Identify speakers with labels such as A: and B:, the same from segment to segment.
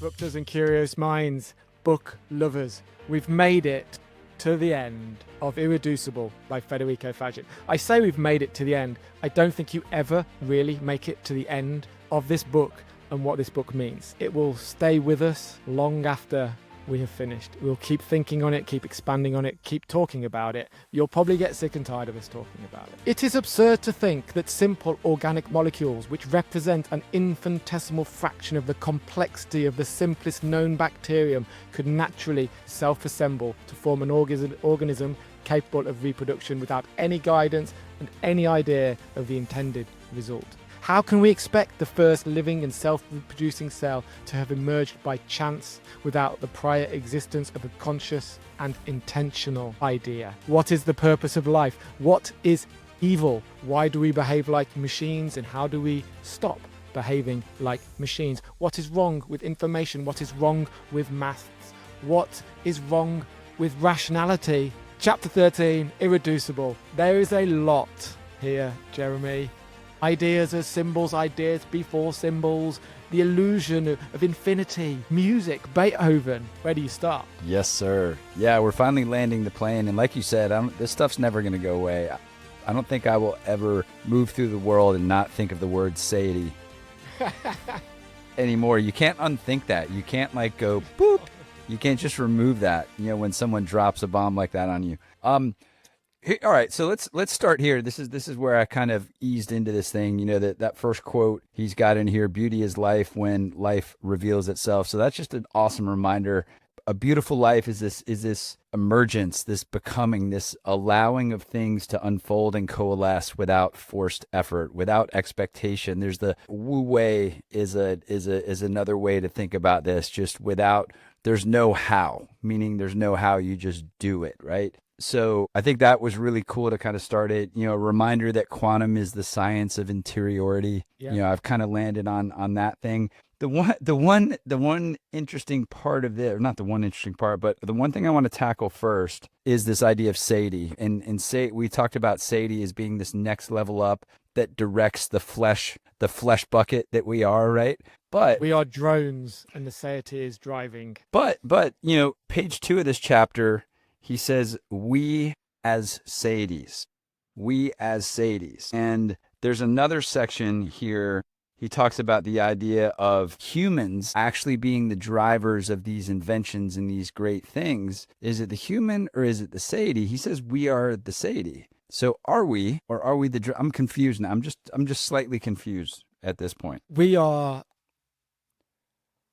A: disruptors and curious minds, book lovers. We've made it to the end of Irreducible by Federico Faggin. I say we've made it to the end. I don't think you ever really make it to the end of this book and what this book means. It will stay with us long after we have finished. We'll keep thinking on it, keep expanding on it, keep talking about it. You'll probably get sick and tired of us talking about it. It is absurd to think that simple organic molecules, which represent an infinitesimal fraction of the complexity of the simplest known bacterium, could naturally self-assemble to form an organism capable of reproduction without any guidance and any idea of the intended result. How can we expect the first living and self-reproducing cell to have emerged by chance without the prior existence of a conscious and intentional idea? What is the purpose of life? What is evil? Why do we behave like machines, and how do we stop behaving like machines? What is wrong with information? What is wrong with maths? What is wrong with rationality? Chapter 13, Irreducible. There is a lot here, Jeremy. Ideas as symbols, ideas before symbols, the illusion of infinity, music, Beethoven. Where do you start?
B: Yes, sir. Yeah, we're finally landing the plane. And like you said, this stuff's never going to go away. I don't think I will ever move through the world and not think of the word Seities anymore. You can't unthink that. You can't like go boop. You can't just remove that, when someone drops a bomb like that on you. All right, so let's start here. This is where I kind of eased into this thing. That first quote he's got in here: "Beauty is life when life reveals itself." So that's just an awesome reminder. A beautiful life is this emergence, this becoming, this allowing of things to unfold and coalesce without forced effort, without expectation. There's the wu wei is another way to think about this. Just without, there's no how, meaning there's no how. You just do it, right? So I think that was really cool to kind of start it. A reminder that quantum is the science of interiority.
A: Yeah.
B: I've kind of landed on that thing. The one interesting part of this, or not the one interesting part, but the one thing I want to tackle first is this idea of Seities. And we talked about Seities as being this next level up that directs the flesh bucket that we are, right? But
A: we are drones and the Seities is driving.
B: But page 2 of this chapter, he says, we as Seities. And there's another section here. He talks about the idea of humans actually being the drivers of these inventions and these great things. Is it the human or is it the Seities? He says we are the Seities. So are we, or are we I'm confused now. I'm just slightly confused at this point.
A: We are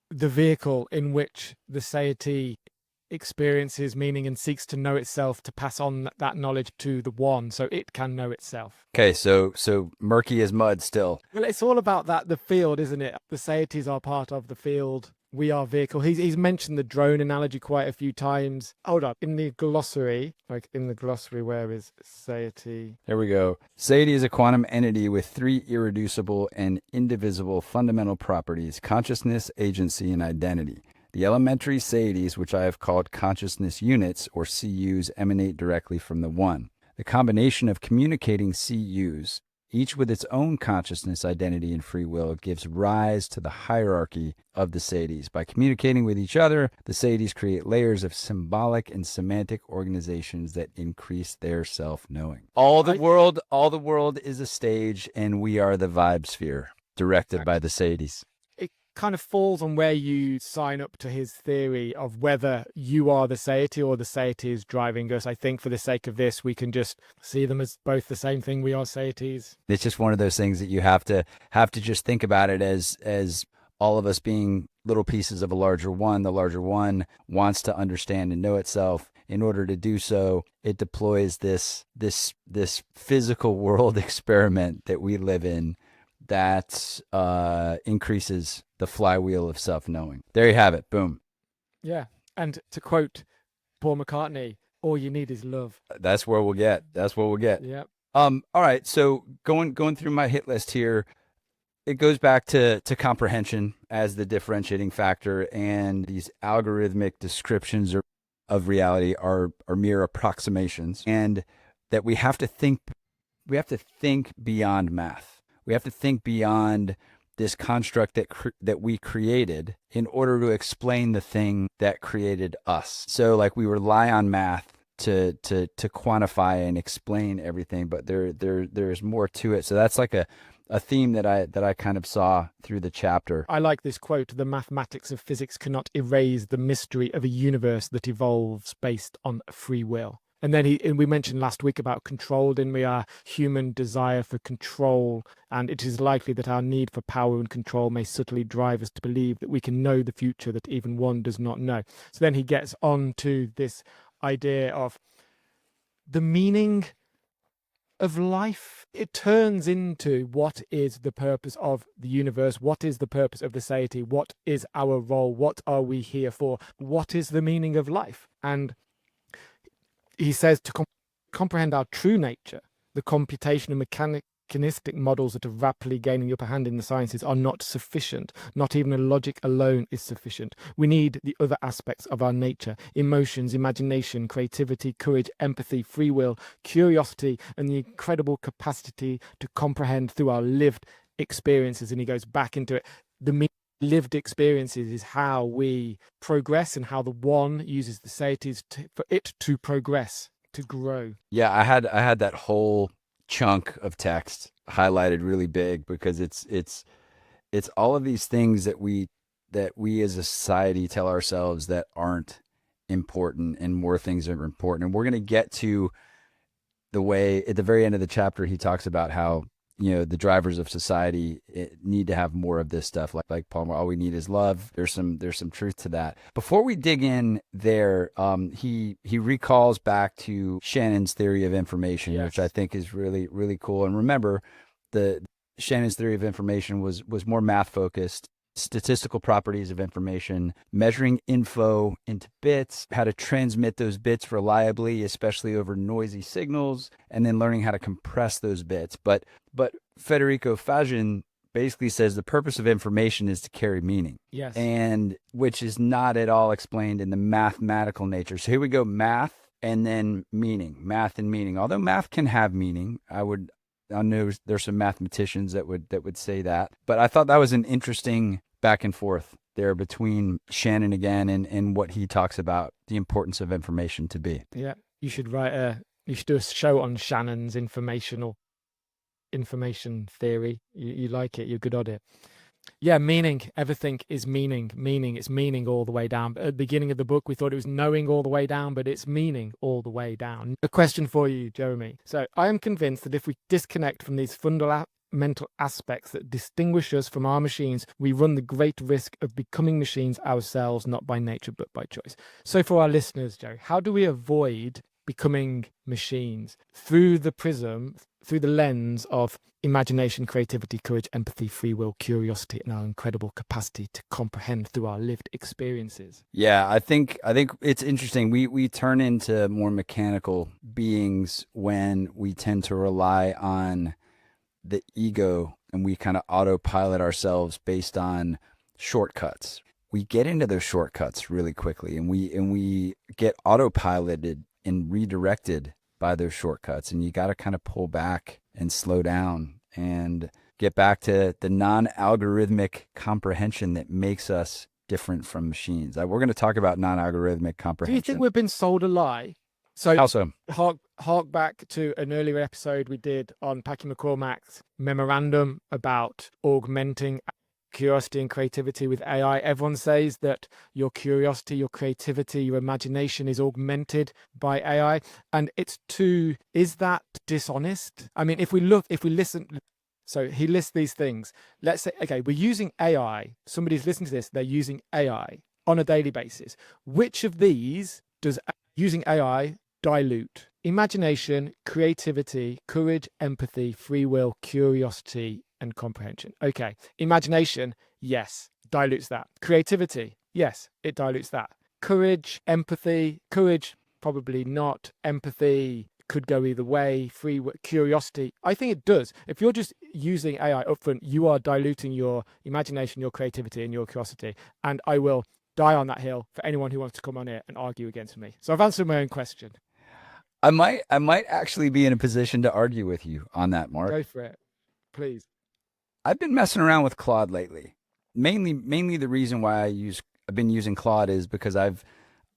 A: the vehicle in which the Seities experiences meaning and seeks to know itself, to pass on that knowledge to the one so it can know itself.
B: Okay, so murky as mud still.
A: Well, it's all about that, the field, isn't it? The Seities are part of the field. We are vehicle. He's mentioned the drone analogy quite a few times. Hold up. In the glossary, where is Seities?
B: There we go. Seities is a quantum entity with 3 irreducible and indivisible fundamental properties: consciousness, agency, and identity. The elementary Seities, which I have called consciousness units, or CUs, emanate directly from the One. The combination of communicating CUs, each with its own consciousness, identity, and free will, gives rise to the hierarchy of the Seities. By communicating with each other, the Seities create layers of symbolic and semantic organizations that increase their self-knowing. All the world is a stage, and we are the vibe sphere, directed by the Seities.
A: Kind of falls on where you sign up to his theory of whether you are the Seities or the Seities driving us. I think for the sake of this, we can just see them as both the same thing. We are Seities.
B: It's just one of those things that you have to just think about it as all of us being little pieces of a larger one. The larger one wants to understand and know itself. In order to do so, it deploys this physical world experiment that we live in that increases the flywheel of self-knowing. There you have it. Boom.
A: Yeah. And to quote Paul McCartney, all you need is love.
B: That's where we'll get.
A: Yeah.
B: All right. So going through my hit list here, it goes back to comprehension as the differentiating factor, and these algorithmic descriptions of reality are mere approximations, and that we have to think beyond math. We have to think beyond this construct that we created in order to explain the thing that created us. So like we rely on math to quantify and explain everything, but there's more to it. So that's like a theme that I kind of saw through the chapter.
A: I like this quote: "The mathematics of physics cannot erase the mystery of a universe that evolves based on free will." And then we mentioned last week about control, didn't we? Our human desire for control, and it is likely that our need for power and control may subtly drive us to believe that we can know the future that even one does not know. So then he gets on to this idea of the meaning of life. It turns into what is the purpose of the universe? What is the purpose of the Seities? What is our role? What are we here for? What is the meaning of life? And he says to comprehend our true nature, the computation and mechanistic models that are rapidly gaining the upper hand in the sciences are not sufficient. Not even a logic alone is sufficient. We need the other aspects of our nature: emotions, imagination, creativity, courage, empathy, free will, curiosity, and the incredible capacity to comprehend through our lived experiences. And he goes back into it. The lived experiences is how we progress, and how the one uses the Seities for it to progress, to grow.
B: Yeah, I had that whole chunk of text highlighted really big, because it's all of these things that we as a society tell ourselves that aren't important, and more things are important. And we're going to get to the way at the very end of the chapter he talks about how, you know, the drivers of society need to have more of this stuff. Like Palmer, all we need is love. There's some truth to that. Before we dig in there, he recalls back to Shannon's theory of information,
A: Yes.
B: which I think is really, really cool. And remember, Shannon's theory of information was more math focused. Statistical properties of information, measuring info into bits, how to transmit those bits reliably, especially over noisy signals, and then learning how to compress those bits. But Federico Faggin basically says the purpose of information is to carry meaning.
A: Yes.
B: And which is not at all explained in the mathematical nature. So here we go, math and then meaning, math and meaning. Although math can have meaning, I know there's some mathematicians that would say that, but I thought that was an interesting back and forth there between Shannon again and what he talks about the importance of information to be.
A: Yeah, you should do a show on Shannon's information theory. You like it, you're good at it. Yeah, meaning. Everything is meaning. It's meaning all the way down. At the beginning of the book, we thought it was knowing all the way down, but it's meaning all the way down. A question for you, Jeremy. So I am convinced that if we disconnect from these fundamental aspects that distinguish us from our machines, we run the great risk of becoming machines ourselves, not by nature, but by choice. So for our listeners, Jerry, how do we avoid becoming machines through the lens of imagination, creativity, courage, empathy, free will, curiosity, and our incredible capacity to comprehend through our lived experiences?
B: Yeah, I think it's interesting. We turn into more mechanical beings when we tend to rely on the ego, and we kind of autopilot ourselves based on shortcuts. We get into those shortcuts really quickly, and we get autopiloted and redirected by those shortcuts. And you got to kind of pull back and slow down and get back to the non-algorithmic comprehension that makes us different from machines. We're going to talk about non-algorithmic comprehension.
A: Do you think we've been sold a lie? So
B: How so?
A: Hark back to an earlier episode we did on Packy McCormack's memorandum about augmenting curiosity and creativity with AI. Everyone says that your curiosity, your creativity, your imagination is augmented by AI. And is that dishonest? I mean, if we listen, so he lists these things. Let's say, okay, we're using AI. Somebody's listening to this, they're using AI on a daily basis. Which of these does using AI dilute? Imagination, creativity, courage, empathy, free will, curiosity, and comprehension. Okay, imagination, yes, dilutes that. Creativity, yes, it dilutes that. Courage, probably not. Empathy could go either way. Free will, curiosity, I think it does. If you're just using AI upfront, you are diluting your imagination, your creativity, and your curiosity. And I will die on that hill for anyone who wants to come on here and argue against me. So I've answered my own question.
B: I might actually be in a position to argue with you on that, Mark.
A: Go for it, please.
B: I've been messing around with Claude lately. Mainly the reason why I've been using Claude is because I've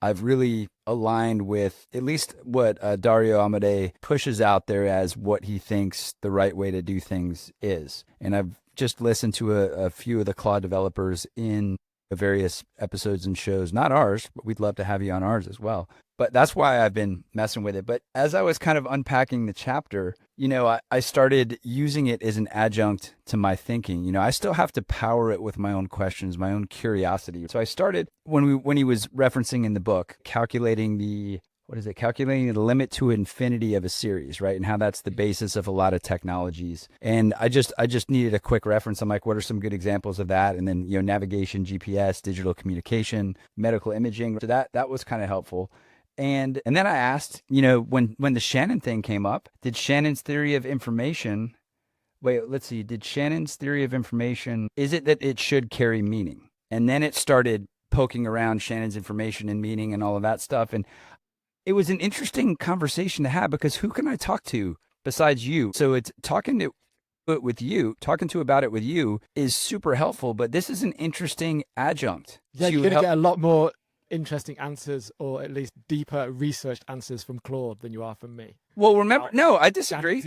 B: really aligned with at least what Dario Amodei pushes out there as what he thinks the right way to do things is. And I've just listened to a few of the Claude developers in the various episodes and shows, not ours, but we'd love to have you on ours as well. But that's why I've been messing with it. But as I was kind of unpacking the chapter, I started using it as an adjunct to my thinking. I still have to power it with my own questions, my own curiosity. So I started when he was referencing in the book, calculating the limit to infinity of a series, right? And how that's the basis of a lot of technologies. And I just needed a quick reference. I'm like, what are some good examples of that? And then, navigation, GPS, digital communication, medical imaging. So that was kind of helpful. And then I asked, when the Shannon thing came up, did Shannon's theory of information, is it that it should carry meaning? And then it started poking around Shannon's information and meaning and all of that stuff. And it was an interesting conversation to have because who can I talk to besides you? So it's talking to about it with you is super helpful, but this is an interesting adjunct.
A: Yeah, you're going to get a lot more interesting answers, or at least deeper researched answers from Claude than you are from me.
B: Well, remember, no, I disagree.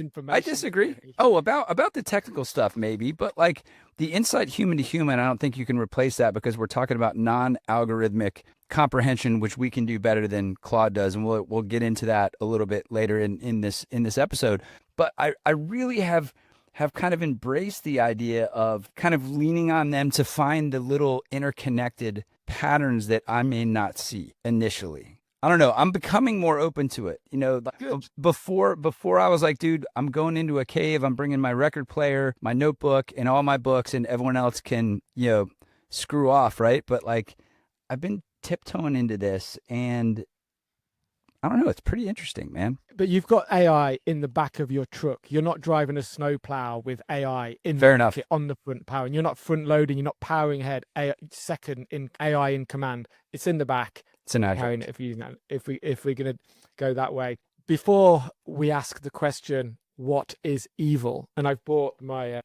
B: Oh, about the technical stuff maybe, but like the insight human to human, I don't think you can replace that because we're talking about non-algorithmic comprehension, which we can do better than Claude does, and we'll get into that a little bit later in this episode. But I really have kind of embraced the idea of kind of leaning on them to find the little interconnected patterns that I may not see initially. I don't know. I'm becoming more open to it. Before I was like, dude, I'm going into a cave. I'm bringing my record player, my notebook, and all my books, and everyone else can, screw off, right? But like, I've been tiptoeing into this, and I don't know. It's pretty interesting, man.
A: But you've got AI in the back of your truck. You're not driving a snowplow with AI on the front power. And you're not front loading. You're not powering ahead. AI in command. It's in the back.
B: It's an adjunct.
A: If we're going to go that way. Before we ask the question, what is evil? And I've bought my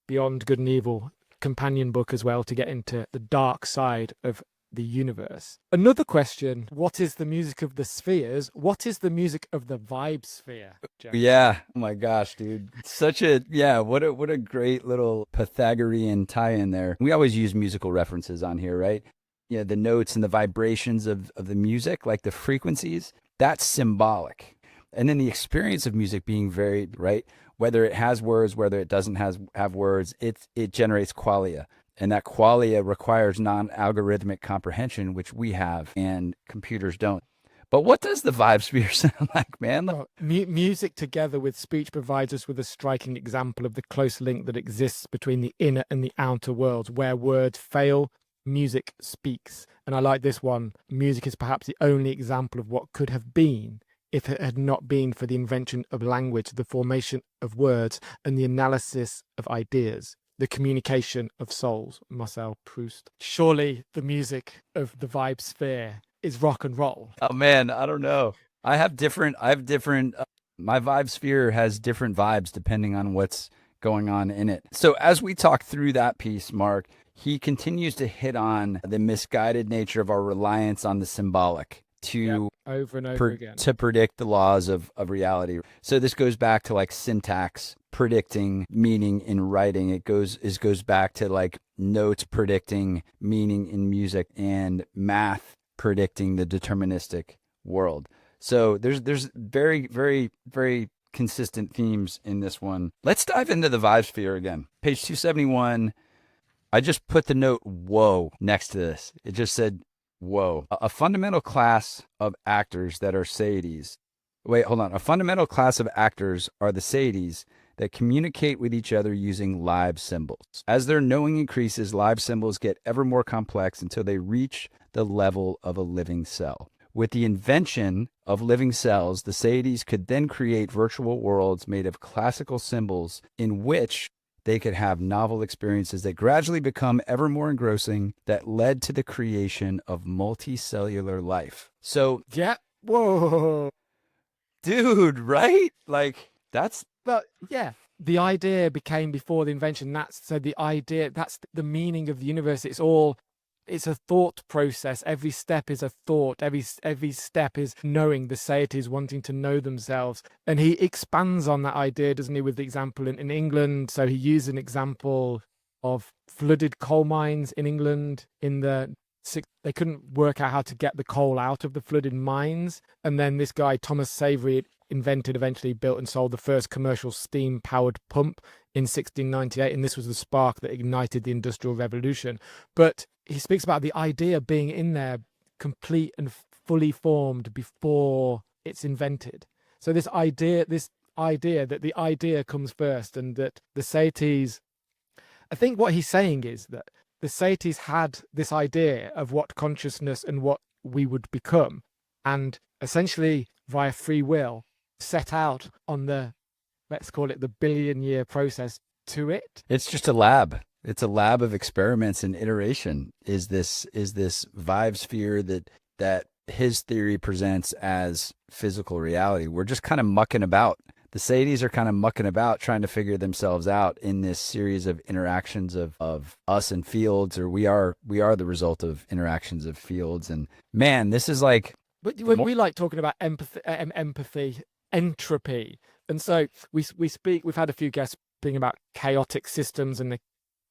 A: Beyond Good and Evil companion book as well to get into the dark side of the universe. Another question, what is the music of the spheres? What is the music of the vibe sphere, James?
B: Yeah. Oh my gosh, dude. What a great little Pythagorean tie-in there. We always use musical references on here, right? Yeah, the notes and the vibrations of the music, like the frequencies, that's symbolic. And then the experience of music being varied, right? Whether it has words, whether it doesn't have words, it generates qualia. And that qualia requires non-algorithmic comprehension, which we have, and computers don't. But what does the vibe sphere sound like, man?
A: Well, music together with speech provides us with a striking example of the close link that exists between the inner and the outer worlds. Where words fail, music speaks. And I like this one. Music is perhaps the only example of what could have been if it had not been for the invention of language, the formation of words, and the analysis of ideas. The communication of souls, Marcel Proust. Surely the music of the vibe sphere is rock and roll.
B: Oh man, I don't know. My vibe sphere has different vibes depending on what's going on in it. So as we talk through that piece, Mark, he continues to hit on the misguided nature of our reliance on the symbolic
A: over and over again
B: to predict the laws of reality. So this goes back to like syntax predicting meaning in writing. It goes back to like notes predicting meaning in music and math predicting the deterministic world. So there's very, very, very consistent themes in this one. Let's dive into the vibe sphere again. Page 271. I just put the note "whoa" next to this. It just said "whoa." A fundamental class of actors that are Seities. Wait, hold on. A fundamental class of actors are the Seities that communicate with each other using live symbols. As their knowing increases, live symbols get ever more complex until they reach the level of a living cell. With the invention of living cells, the Seities could then create virtual worlds made of classical symbols in which they could have novel experiences that gradually become ever more engrossing that led to the creation of multicellular life. So,
A: yeah, whoa.
B: Dude, right? Like, that's...
A: Well, yeah. the idea became before the invention. That's the meaning of the universe. It's a thought process. Every step is a thought. Every step is knowing. The Seities wanting to know themselves. And he expands on that idea, doesn't he, with the example in England. So he used an example of flooded coal mines in England they couldn't work out how to get the coal out of the flooded mines. And then this guy, Thomas Savery, eventually built and sold the first commercial steam-powered pump in 1698. And this was the spark that ignited the Industrial Revolution. But he speaks about the idea being in there, complete and fully formed before it's invented. So this idea that the idea comes first, and that the Seities, I think what he's saying is that the Seities had this idea of what consciousness and what we would become, and essentially via free will set out on let's call it the billion-year process to it.
B: It's just a lab. It's a lab of experiments and iteration. Is this vibe sphere that his theory presents as physical reality? We're just kind of mucking about. The Seities are kind of mucking about, trying to figure themselves out in this series of interactions of us and fields, or we are the result of interactions of fields. And man, this is like.
A: But we like talking about empathy, entropy, and so we've had a few guests speaking about chaotic systems and the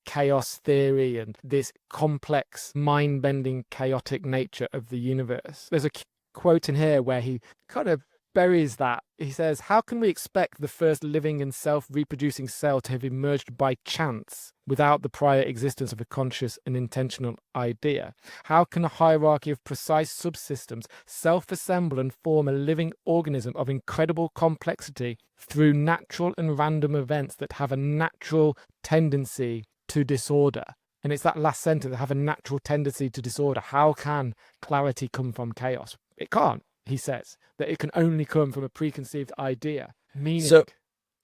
A: chaos theory and this complex, mind-bending, chaotic nature of the universe. There's a quote in here where he kind of buries that. He says, "How can we expect the first living and self-reproducing cell to have emerged by chance without the prior existence of a conscious and intentional idea? How can a hierarchy of precise subsystems self-assemble and form a living organism of incredible complexity through natural and random events that have a natural tendency to disorder?" And it's that last sentence, that have a natural tendency to disorder. How can clarity come from chaos? It can't. He says that it can only come from a preconceived idea. Meaning,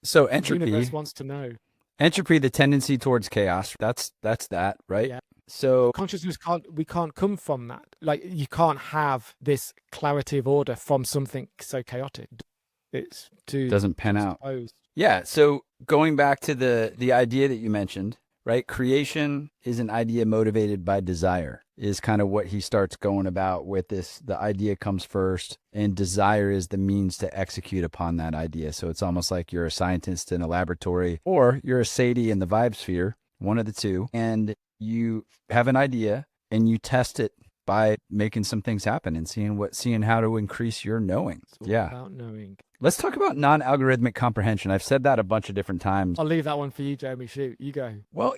B: so entropy.
A: The universe wants to know.
B: Entropy, the tendency towards chaos. That's that, right?
A: Yeah.
B: So
A: consciousness can't come from that. Like, you can't have this clarity of order from something so chaotic. It's
B: doesn't pan out. Yeah. So going back to the idea that you mentioned, right? Creation is an idea motivated by desire, is kind of what he starts going about with this. The idea comes first, and desire is the means to execute upon that idea. So it's almost like you're a scientist in a laboratory, or you're a Seitie in the vibe sphere, one of the two, and you have an idea and you test it by making some things happen and seeing how to increase your knowing. Yeah.
A: About knowing.
B: Let's talk about non-algorithmic comprehension. I've said that a bunch of different times.
A: I'll leave that one for you, Jeremy. Shoot, you go.
B: Well,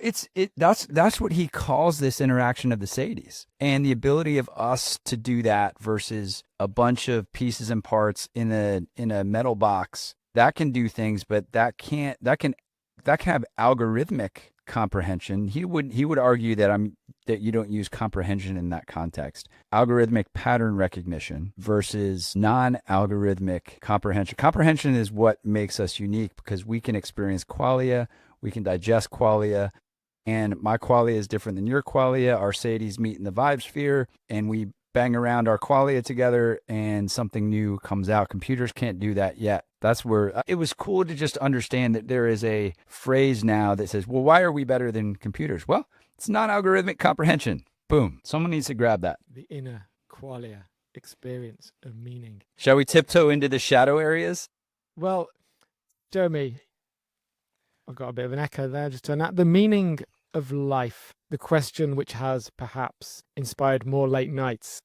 B: that's what he calls this interaction of the Seities, and the ability of us to do that versus a bunch of pieces and parts in a metal box that can do things, but that can have algorithmic comprehension. He would argue that you don't use comprehension in that context. Algorithmic pattern recognition versus non-algorithmic comprehension. Comprehension is what makes us unique, because we can experience qualia, we can digest qualia, and my qualia is different than your qualia. Our Seities meet in the vibe sphere, and we bang around our qualia together, and something new comes out. Computers can't do that yet. That's where it was cool to just understand that there is a phrase now that says, well, why are we better than computers? Well, it's non-algorithmic comprehension. Boom. Someone needs to grab that.
A: The inner qualia, experience of meaning.
B: Shall we tiptoe into the shadow areas?
A: Well, Jeremy, I've got a bit of an echo there. Just turn that. The meaning of life, the question which has perhaps inspired more late nights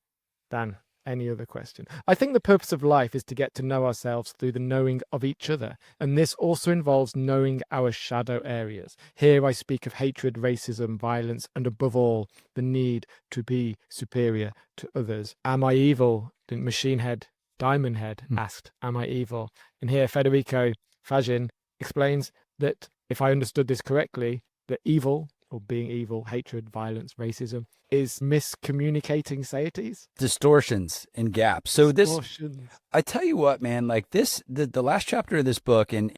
A: than any other question. I think the purpose of life is to get to know ourselves through the knowing of each other, and this also involves knowing our shadow areas. Here I speak of hatred, racism, violence, and above all, the need to be superior to others. Am I evil? Machine Head, Diamond Head asked, am I evil? And here Federico Faggin explains that, if I understood this correctly, that evil, or being evil, hatred, violence, racism, is miscommunicating Seities.
B: Distortions and gaps. So I tell you what, man, like this, the last chapter of this book, and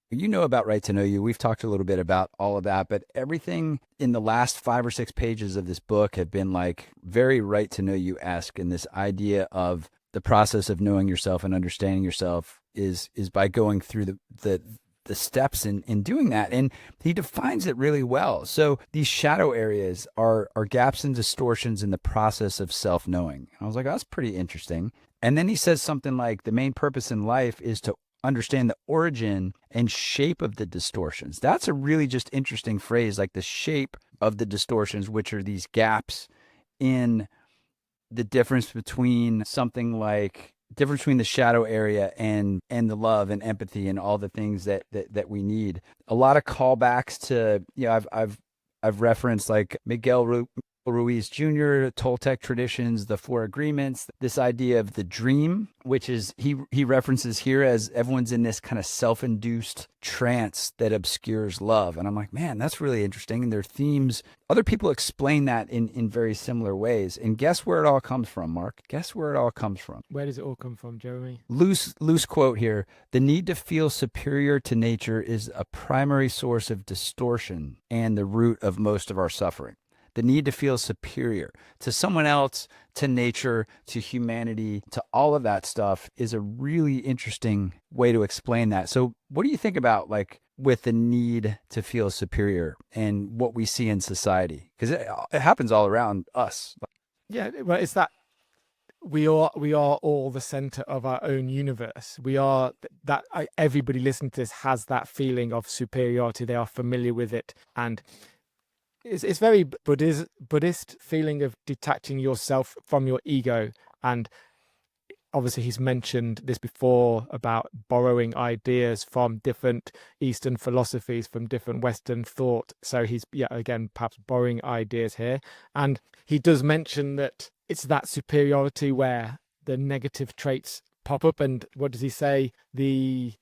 B: you know about Right to Know You, we've talked a little bit about all of that, but everything in the last 5 or 6 pages of this book have been like very Right to Know You-esque, and this idea of the process of knowing yourself and understanding yourself is by going through the the steps in doing that. And he defines it really well. So these shadow areas are gaps and distortions in the process of self-knowing. And I was like, that's pretty interesting. And then he says something like, the main purpose in life is to understand the origin and shape of the distortions. That's a really just interesting phrase, like the shape of the distortions, which are these gaps in the difference between something like difference between the shadow area and the love and empathy and all the things that we need. A lot of callbacks to, I've referenced like Miguel Ruiz Jr., Toltec traditions, the Four Agreements, this idea of the dream, which is he references here as everyone's in this kind of self-induced trance that obscures love. And I'm like, man, that's really interesting. And their themes, other people explain that in very similar ways. And guess where it all comes from, Mark? Guess where it all comes from?
A: Where does it all come from, Jeremy?
B: Loose quote here. The need to feel superior to nature is a primary source of distortion and the root of most of our suffering. The need to feel superior to someone else, to nature, to humanity, to all of that stuff is a really interesting way to explain that. So what do you think about like with the need to feel superior and what we see in society? Because it happens all around us.
A: Yeah, well, it's that we are all the center of our own universe. We are that everybody listening to this has that feeling of superiority. They are familiar with it, and it's very Buddhist feeling of detaching yourself from your ego. And obviously he's mentioned this before about borrowing ideas from different Eastern philosophies, from different Western thought. So he's, again, perhaps borrowing ideas here. And he does mention that it's that superiority where the negative traits pop up. And what does he say?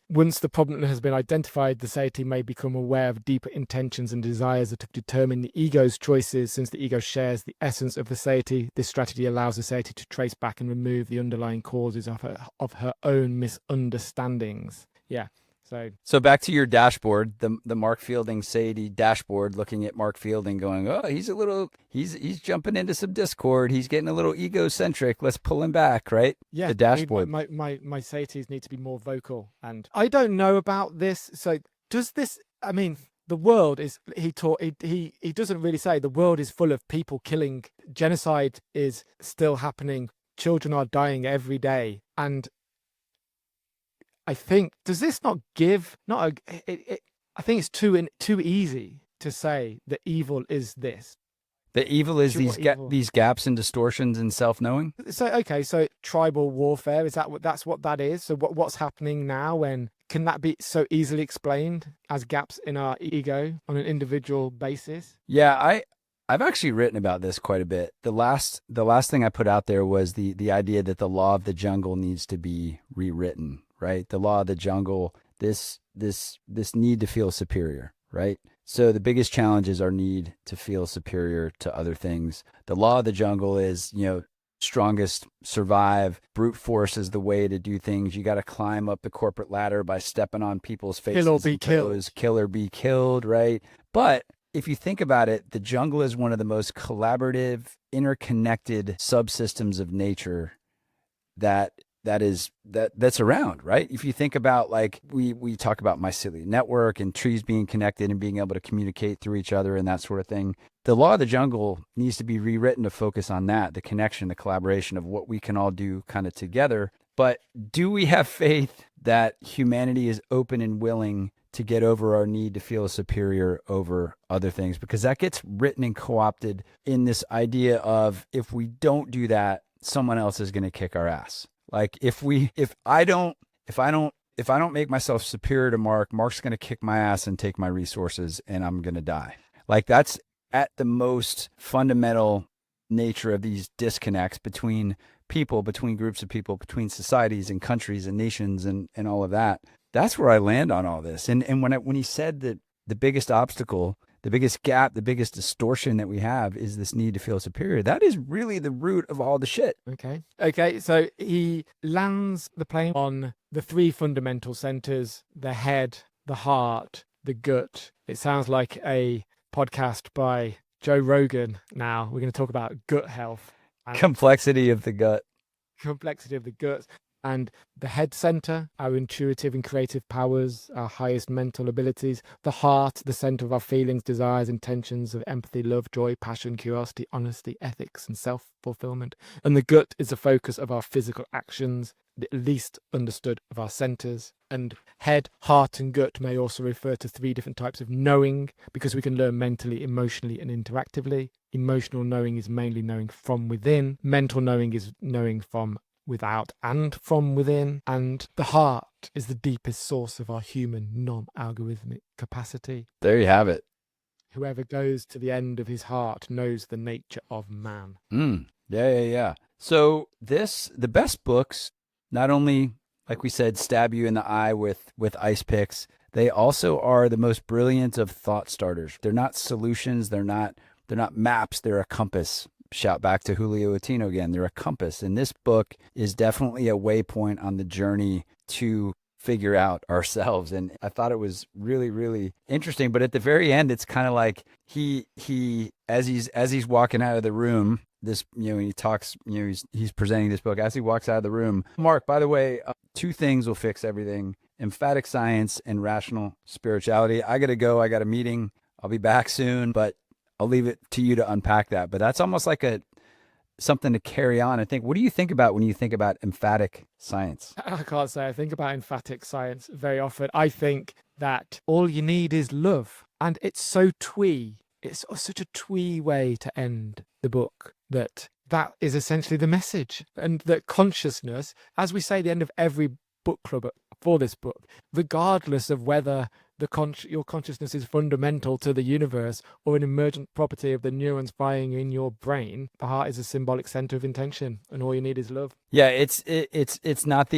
A: Once the problem has been identified, the Seities may become aware of deeper intentions and desires that have determined the ego's choices. Since the ego shares the essence of the Seities, this strategy allows the Seities to trace back and remove the underlying causes of her own misunderstandings. Yeah. So
B: back to your dashboard, the Mark Fielding Seities dashboard, looking at Mark Fielding going, oh, he's jumping into some discord. He's getting a little egocentric. Let's pull him back, right?
A: Yeah.
B: The dashboard.
A: My Seities need to be more vocal. And I don't know about this. So does this, I mean, the world is, he doesn't really say the world is full of people killing. Genocide is still happening. Children are dying every day. And I think, does this not give, I think it's too easy to say the evil is this.
B: The evil is these gaps and distortions in self-knowing?
A: So tribal warfare, that's what that is? So what's happening now, can that be so easily explained as gaps in our ego on an individual basis?
B: Yeah, I've actually written about this quite a bit. The last thing I put out there was the idea that the law of the jungle needs to be rewritten. Right? The law of the jungle, this need to feel superior, right? So the biggest challenge is our need to feel superior to other things. The law of the jungle is, strongest survive. Brute force is the way to do things. You got to climb up the corporate ladder by stepping on people's faces.
A: Kill or be killed.
B: Kill or be killed, right? But if you think about it, the jungle is one of the most collaborative, interconnected subsystems of nature that's around, right? If you think about, like, we talk about mycelial network and trees being connected and being able to communicate through each other and that sort of thing. The law of the jungle needs to be rewritten to focus on that, the connection, the collaboration of what we can all do kind of together. But do we have faith that humanity is open and willing to get over our need to feel superior over other things? Because that gets written and co-opted in this idea of, if we don't do that, someone else is going to kick our ass. Like if I don't make myself superior to Mark's going to kick my ass and take my resources and I'm going to die. Like that's at the most fundamental nature of these disconnects between people, between groups of people, between societies and countries and nations and all of that. That's where I land on all this. And when he said that the biggest obstacle, the biggest gap, the biggest distortion that we have is this need to feel superior, that is really the root of all the shit.
A: Okay. So he lands the plane on the three fundamental centers: the head, the heart, the gut. It sounds like a podcast by Joe Rogan. Now we're going to talk about gut health.
B: Complexity of the gut.
A: Complexity of the gut. And the head center, our intuitive and creative powers, our highest mental abilities. The heart, the center of our feelings, desires, intentions of empathy, love, joy, passion, curiosity, honesty, ethics, and self-fulfillment. And the gut is the focus of our physical actions, the least understood of our centers. And head, heart, and gut may also refer to 3 different types of knowing, because we can learn mentally, emotionally, and interactively. Emotional knowing is mainly knowing from within. Mental knowing is knowing from without and from within. And the heart is the deepest source of our human non-algorithmic capacity.
B: There you have it.
A: Whoever goes to the end of his heart knows the nature of man.
B: Yeah. So the best books, not only, like we said, stab you in the eye with ice picks, they also are the most brilliant of thought starters. They're not solutions. They're not maps. They're a compass. Shout back to Julio Attino again. They're a compass. And this book is definitely a waypoint on the journey to figure out ourselves. And I thought it was really, really interesting. But at the very end, it's kind of like he as he's walking out of the room, this, he talks, he's presenting this book. As he walks out of the room, Mark, by the way, 2 things will fix everything: emphatic science and rational spirituality. I got to go. I got a meeting. I'll be back soon, but I'll leave it to you to unpack that. But that's almost like something to carry on. I think, what do you think about when you think about emphatic science?
A: I can't say I think about emphatic science very often. I think that all you need is love. And it's so twee. It's such a twee way to end the book, that is essentially the message. And that consciousness, as we say at the end of every book club for this book, regardless of whether your consciousness is fundamental to the universe or an emergent property of the neurons firing in your brain, the heart is a symbolic center of intention, and all you need is love.
B: Yeah, it's not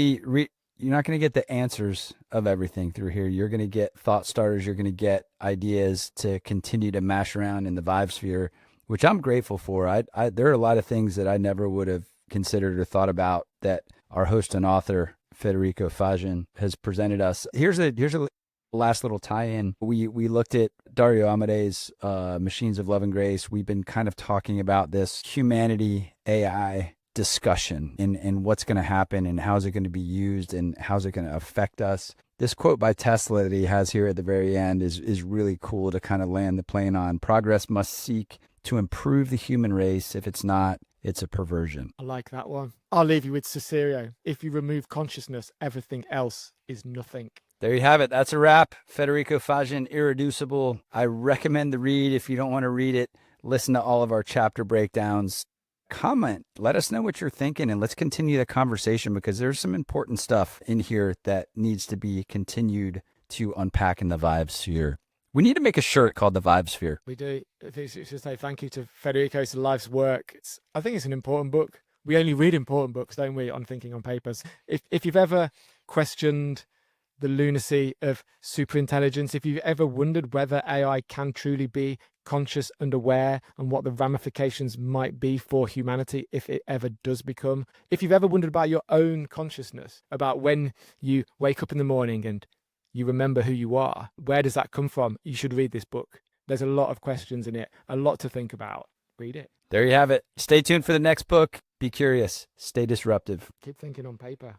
B: you're not going to get the answers of everything through here. You're going to get thought starters. You're going to get ideas to continue to mash around in the vibe sphere, which I'm grateful for. There are a lot of things that I never would have considered or thought about that our host and author Federico Faggin has presented us. Here's a last little tie-in. We looked at Dario Amade's Machines of Love and Grace. We've been kind of talking about this humanity AI discussion and what's going to happen and how's it going to be used and how's it going to affect us. This quote by Tesla that he has here at the very end is really cool to kind of land the plane on. Progress must seek to improve the human race. If it's not, it's a perversion.
A: I like that one. I'll leave you with Cicero. If you remove consciousness, everything else is nothing.
B: There you have it. That's a wrap. Federico Faggin, Irreducible. I recommend the read. If you don't want to read it, listen to all of our chapter breakdowns. Comment. Let us know what you're thinking, and let's continue the conversation, because there's some important stuff in here that needs to be continued to unpack in the vibe sphere. We need to make a shirt called the Vibe Sphere.
A: We do. I think we should say thank you to Federico's life's work. I think it's an important book. We only read important books, don't we, on Thinking on Papers. If you've ever questioned the lunacy of superintelligence, if you've ever wondered whether AI can truly be conscious and aware, and what the ramifications might be for humanity if it ever does become, if you've ever wondered about your own consciousness, about when you wake up in the morning and you remember who you are, where does that come from? You should read this book. There's a lot of questions in it, a lot to think about. Read it.
B: There you have it. Stay tuned for the next book. Be curious. Stay disruptive.
A: Keep thinking on paper.